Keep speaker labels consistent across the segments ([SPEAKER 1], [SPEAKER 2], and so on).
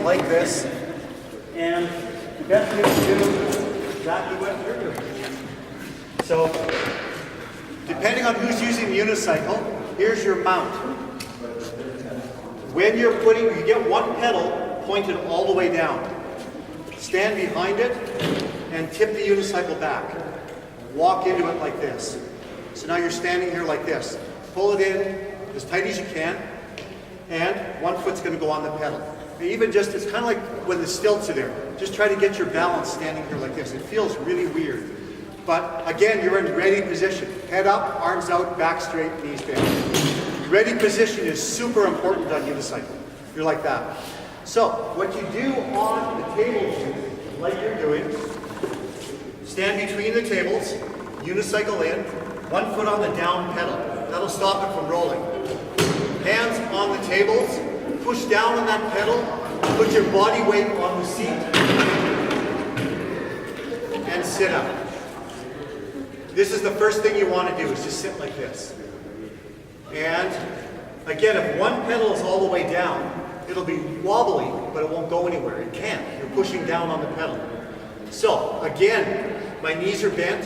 [SPEAKER 1] like this, and that's going to do exactly what you're doing. So, depending on who's using the unicycle, here's your mount. When you're you get one pedal pointed all the way down. Stand behind it and tip the unicycle back. Walk into it like this. So now you're standing here like this. Pull it in as tight as you can, and one foot's going to go on the pedal. Even just, it's kind of like when the stilts are there. Just try to get your balance standing here like this. It feels really weird. But again, you're in ready position. Head up, arms out, back straight, knees bent. Ready position is super important on unicycle. You're like that. So, what you do on the tables, like you're doing, stand between the tables, unicycle in, one foot on the down pedal. That'll stop it from rolling. Hands on the tables, push down on that pedal, put your body weight on the seat, and sit up. This is the first thing you want to do, is just sit like this. And again, if one pedal is all the way down, it'll be wobbly, but it won't go anywhere. It can't. You're pushing down on the pedal. So, again, my knees are bent.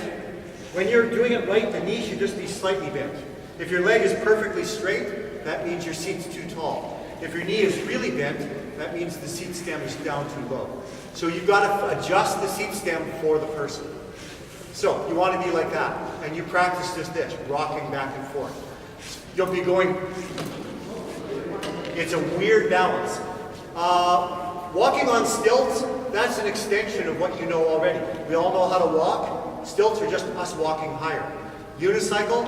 [SPEAKER 1] When you're doing it right, the knee should just be slightly bent. If your leg is perfectly straight, that means your seat's too tall. If your knee is really bent, that means the seat stem is down too low. So you've got to adjust the seat stem for the person. So you want to be like that, and you practice just this, rocking back and forth. You'll be going, it's a weird balance. Walking on stilts, that's an extension of what you know already. We all know how to walk. Stilts are just us walking higher. Unicycle,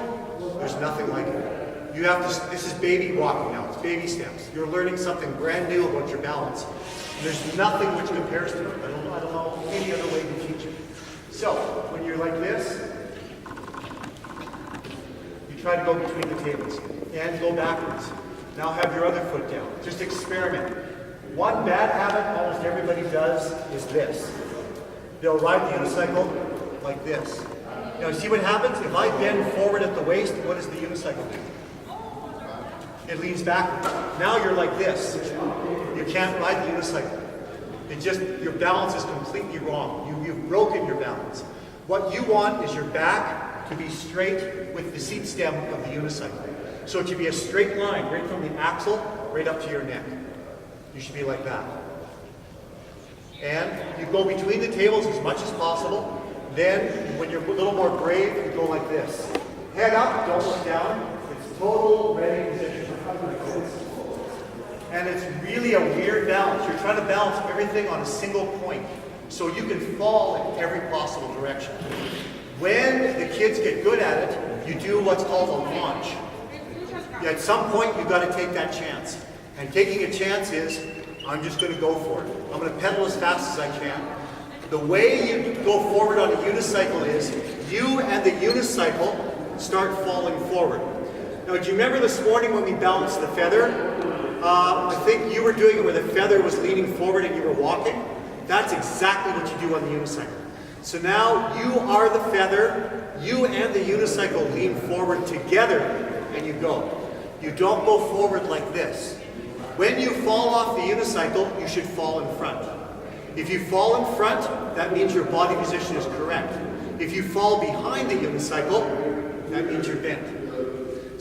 [SPEAKER 1] there's nothing like it. You have to, this is baby walking now, it's baby steps. You're learning something brand new about your balance. And there's nothing which compares to it. I don't know any other way to teach it. So, when you're like this, you try to go between the tables and go backwards. Now have your other foot down. Just experiment. One bad habit almost everybody does is this. They'll ride the unicycle like this. Now see what happens? If I bend forward at the waist, what does the unicycle do? It leans backwards. Now you're like this. You can't ride the unicycle. It just, your balance is completely wrong. You've broken your balance. What you want is your back to be straight with the seat stem of the unicycle. So it should be a straight line, right from the axle, right up to your neck. You should be like that. And you go between the tables as much as possible. Then, when you're a little more brave, you go like this. Head up, don't look down. It's total ready position. Like this. And it's really a weird balance. You're trying to balance everything on a single point. So you can fall in every possible direction. When the kids get good at it, you do what's called a launch. At some point, you've got to take that chance. And taking a chance is, I'm just going to go for it. I'm going to pedal as fast as I can. The way you go forward on a unicycle is, you and the unicycle start falling forward. Now, do you remember this morning when we balanced the feather? I think you were doing it where the feather was leaning forward and you were walking. That's exactly what you do on the unicycle. So now you are the feather, you and the unicycle lean forward together, and you go. You don't go forward like this. When you fall off the unicycle, you should fall in front. If you fall in front, that means your body position is correct. If you fall behind the unicycle, that means you're bent.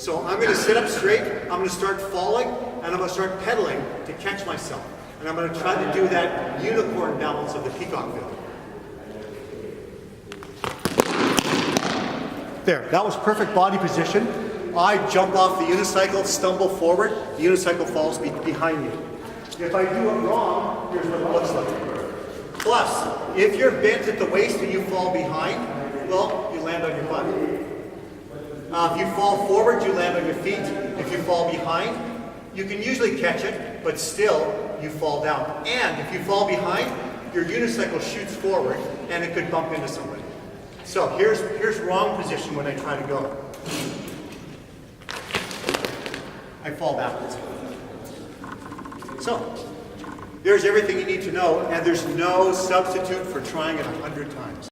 [SPEAKER 1] So I'm going to sit up straight, I'm going to start falling, and I'm going to start pedaling to catch myself. And I'm going to try to do that unicorn balance of the peacock bill. There, that was perfect body position. I jump off the unicycle, stumble forward, the unicycle falls behind me. If I do it wrong, here's what it looks like. Plus, if you're bent at the waist and you fall behind, well, you land on your butt. If you fall forward, you land on your feet. If you fall behind, you can usually catch it, but still, you fall down. And if you fall behind, your unicycle shoots forward, and it could bump into somebody. So here's wrong position when I try to go. I fall backwards. So, there's everything you need to know, and there's no substitute for trying it 100 times.